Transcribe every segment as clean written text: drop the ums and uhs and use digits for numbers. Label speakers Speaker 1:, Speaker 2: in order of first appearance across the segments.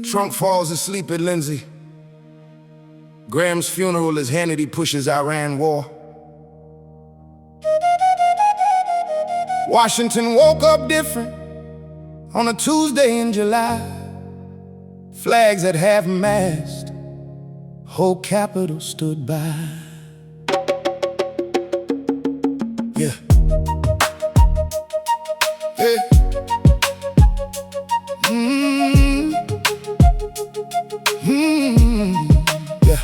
Speaker 1: Trump falls asleep at Lindsey Graham's funeral as Hannity pushes Iran war. Washington woke up different on a Tuesday in July. Flags at half-mast, whole Capitol stood by. Yeah. Hey. Yeah.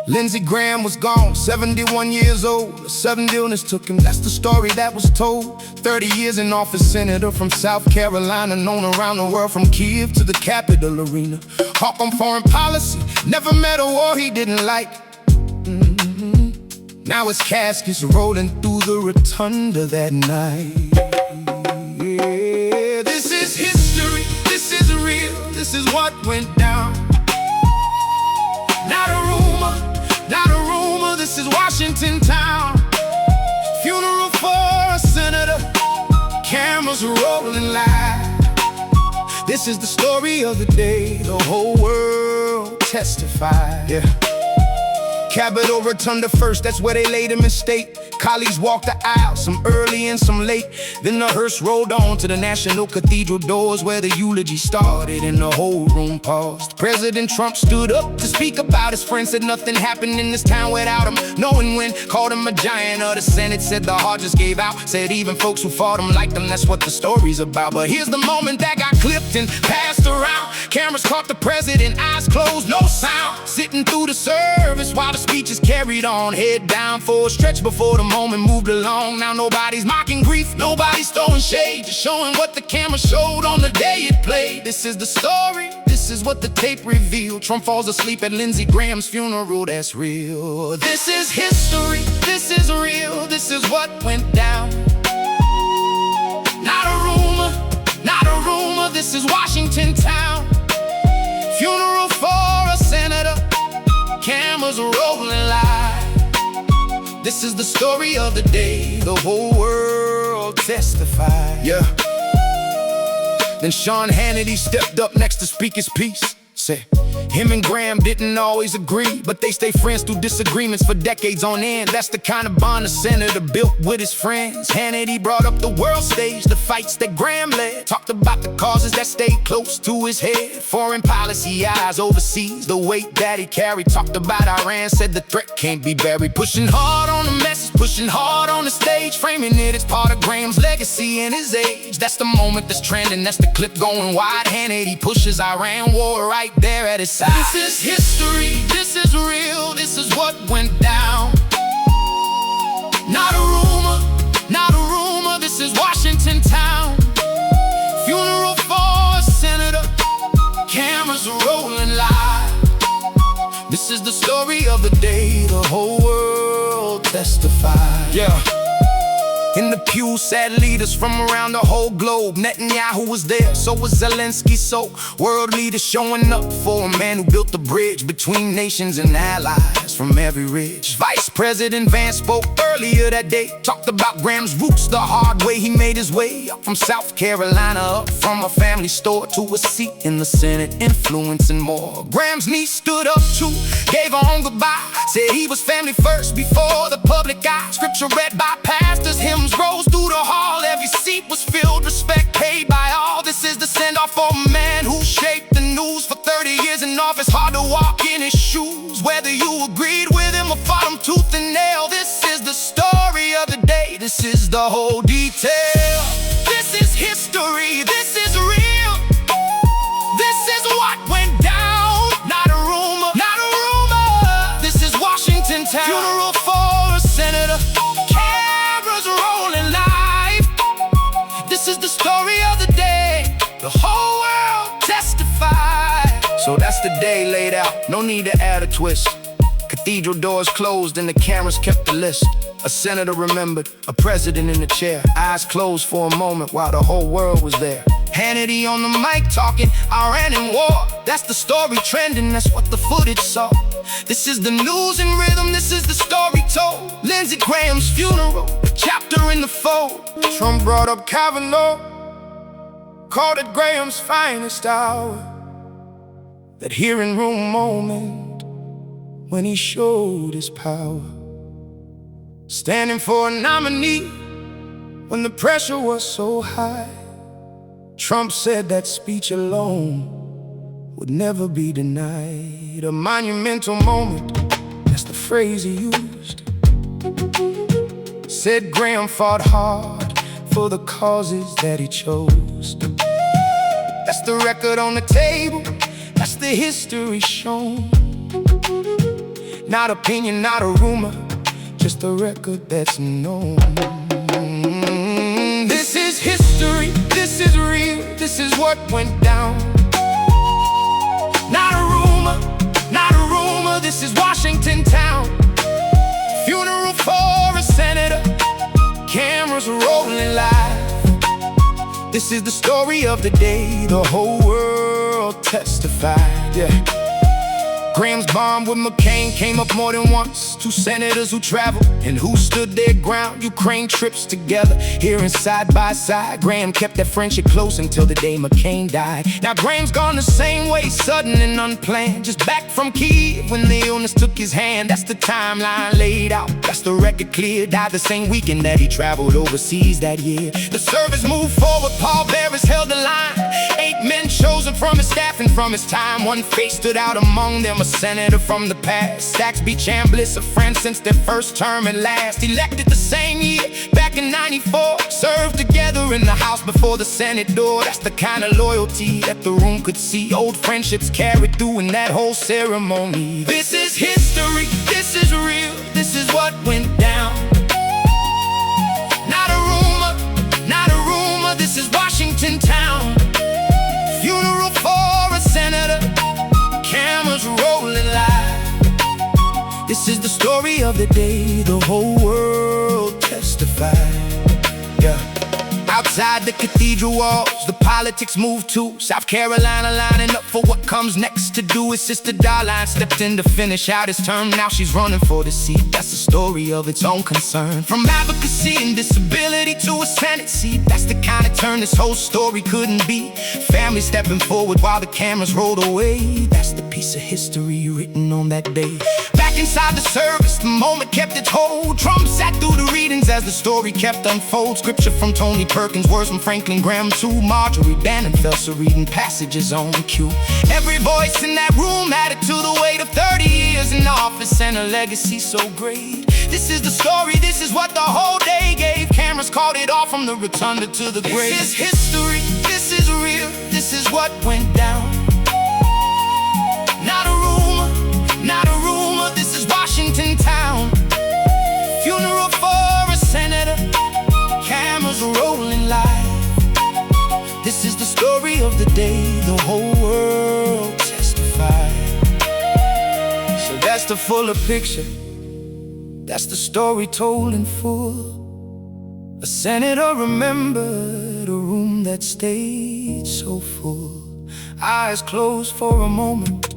Speaker 1: Lindsey Graham was gone, 71 years old. A sudden illness took him, that's the story that was told. 30 years in office, senator from South Carolina, known around the world from Kiev to the Capitol Arena. Hawk on foreign policy, never met a war he didn't like. Now his casket's rolling through the Rotunda that night. Yeah, this is history, this is real, this is what went down. Not a rumor, this is Washington town. Funeral for a senator, cameras rolling live. This is the story of the day, the whole world testified. Yeah. Capitol Rotunda first, that's where they laid him in state. Colleagues walked the aisle, some early and some late. Then the hearse rolled on to the National Cathedral doors, where the eulogy started and the whole room paused. President Trump stood up to speak about his friend, said nothing happened in this town without him. Knowing when, called him a giant of the Senate, said the heart just gave out. Said even folks who fought him liked him, that's what the story's about. But here's the moment that got clipped and passed around. Cameras caught the president, eyes closed, no sound. Sitting through the service while the speech is carried on. Head down for a stretch before the moment moved along. Now nobody's mocking grief, nobody's throwing shade, just showing what the camera showed on the day it played. This is the story, this is what the tape revealed. Trump falls asleep at Lindsey Graham's funeral, that's real. This is history, this is real, this is what went down. Not a rumor, this is Washington town. Funeral for a senator, cameras rolling live. This is the story of the day, the whole world testified. Yeah. Then Sean Hannity stepped up next to speak his piece. Said him and Graham didn't always agree, but they stay friends through disagreements for decades on end. That's the kind of bond a senator built with his friends. Hannity brought up the world stage, the fights that Graham led. Talked about the causes that stayed close to his head. Foreign policy eyes overseas, the weight that he carried. Talked about Iran, said the threat can't be buried. Pushing hard on the message, pushing hard on the stage, framing it as part of Graham's legacy and his age. That's the moment that's trending, that's the clip going wide. Hannity pushes Iran war right there at his side. This is history, this is real, this is what went down. Not a rumor, this is Washington town. Funeral for a senator, cameras rolling live. This is the story of the day, the whole world testified. Yeah. In the pew sat leaders from around the whole globe. Netanyahu was there, so was Zelenskyy. So world leaders showing up for a man who built the bridge between nations and allies from every ridge. Vice President Vance spoke earlier that day, talked about Graham's roots, the hard way he made his way up from South Carolina, up from a family store to a seat in the Senate, influencing more. Graham's niece stood up too, gave her own goodbye, said he was family first before the public eye. Scripture read by pastors, hymns rose through the hall, every seat was filled, respect paid by all. This is the send-off for a man who shaped the news for 30 years in office. Hard to walk in his shoes, whether you agreed with him or fought him tooth and nail. This is the story of the day, this is the whole detail. This is history, this is real, this is what went down. Not a rumor, this is Washington town. Funeral for a senator, cameras rolling live. This is the story of the day, the whole world testified. So that's the day laid out, no need to add a twist. Cathedral doors closed and the cameras kept the list. A senator remembered, a president in the chair, eyes closed for a moment while the whole world was there. Hannity on the mic talking Iran and war. That's the story trending, that's what the footage saw. This is the news in rhythm, this is the story told. Lindsey Graham's funeral, a chapter in the fold. Trump brought up Kavanaugh, called it Graham's finest hour. that hearing room moment when he showed his power, standing for a nominee when the pressure was so high. Trump said that speech alone would never be denied. A monumental moment, that's the phrase he used. Said Graham fought hard for the causes that he chose. That's the record on the table, that's the history shown. Not opinion, not a rumor, just a record that's known. This is history, this is real, this is what went down. Not a rumor, not a rumor, this is Washington town. Funeral for a senator, cameras rolling live. This is the story of the day the whole world testified, yeah. Graham's bomb with McCain came up more than once. Two senators who traveled and who stood their ground. Ukraine trips together, hearing side by side. Graham kept that friendship close until the day McCain died. Now Graham's gone the same way, sudden and unplanned. Just back from Kyiv when the illness took his hand. That's the timeline laid out, that's the record clear. Died the same weekend that he traveled overseas that year. The service moved forward, pallbearers held the line. 8 men chosen from his staff and from his time. One face stood out among them, a senator from the past. Saxby Chambliss, a friend since their first term and last. Elected the same year, back in '94. Served together in the House before the Senate door. That's the kind of loyalty that the room could see. Old friendships carried through in that whole ceremony. This is history, this is real, this is what went down. Not a rumor, not a rumor, this is Washington town. Funeral for a senator, cameras rolling live. This is the story of the day the whole world testified, yeah. Outside the cathedral walls, the politics moved to South Carolina, lining up for what comes next to do. His sister Darline stepped in to finish out his term. Now she's running for the seat. That's a story of its own concern. From advocacy and disability to a Senate seat, that's the kind of turn this whole story couldn't be. Family stepping forward while the cameras rolled away. That's the piece of history written on that day. Back inside the service, the moment kept its hold. Trump sat through the readings as the story kept unfold. Scripture from Tony Perkins, words from Franklin Graham too. Marjorie Bannenfelser reading passages on cue. Every voice in that room added to the weight of 30 years in office and a legacy so great. This is the story, this is what the whole day gave. Cameras caught it all from the rotunda to the grave. This is history, this is real, this is what went down. Not a rumor, not a rumor, this is Washington town. Funeral for a senator, cameras rolling live. This is the story of the day the whole world testified. So that's the fuller picture, that's the story told in full. A senator remembered a room that stayed so full. Eyes closed for a moment,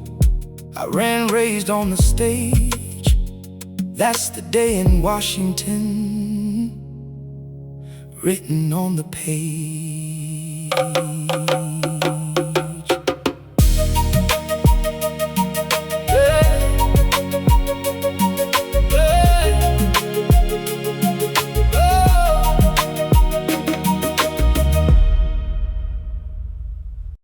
Speaker 1: I ran raised on the stage. That's the day in Washington, written on the page.